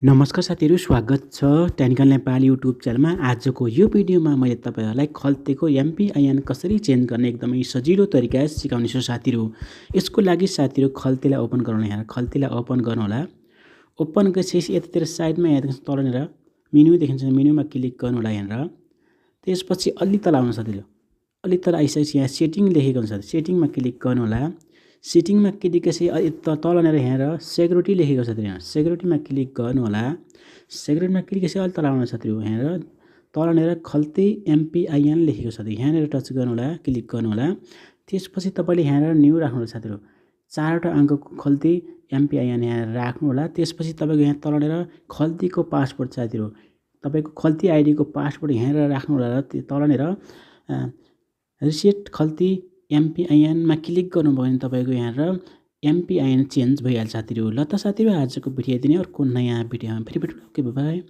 नमस्कार साथीहरू, स्वागत छ nKhalti नेपाली युट्युब च्यानलमा। आजको यो भिडियोमा मैले तपाईहरुलाई खल्तीको एमपिआईएन कसरी चेन्ज गर्ने एकदमै सजिलो तरिका सिकाउने छु साथीहरू। यसको लागि साथीहरू खल्तीलाई ओपन गराउनु यहाँ खल्तीलाई ओपन गर्नु होला। ओपन गरेपछि यतातिर साइडमा यहाँ देख्नुहुन्छ तलनेर मेनु देखिन्छ, मेनुमा क्लिक गर्नु होला यहाँ। त्यसपछि अलि तल आउनु साथीहरू, अलि तल आइसकेपछि यहाँ सेटिङ लेखेको हुन्छ, सेटिङमा क्लिक गर्नु होला। सेटिङमा क्लिक गरेपछि तलनेर यहाँ सेक्युरिटी लेखेको छ, यहाँ सेक्युरिटीमा क्लिक गर्नु होला। सेक्युरिटीमा क्लिक गरेपछि अलि तल आउनु साथीहरू, यहाँ तलनेर खल्ती एमपिआईएन लेखेको छ, यहाँनिर टच गर्नु होला, क्लिक गर्नु होला। त्यसपछि तपाईले यहाँ न्यू राख्नु होला साथीहरू, 4 वटा अङ्कको खल्ती एमपिआईएन यहाँ राख्नु होला। त्यसपछि तपाईको यहाँ तलनेर खल्तीको पासवर्ड साथीहरू, तपाईको खल्ती आइडीको पासवर्ड यहाँ राख्नु होला। तलनेर रिसेट खल्ती एमपिआईएनमा क्लिक गर्नुभयो भने तपाईको यहाँ एमपिआईएन चेन्ज भइहाल्छ साथीहरू। ल त साथीहरू, आजको भिडियो यति नै। अर्को नयाँ भिडियोमा फेरि भेटौँ। Okay, by.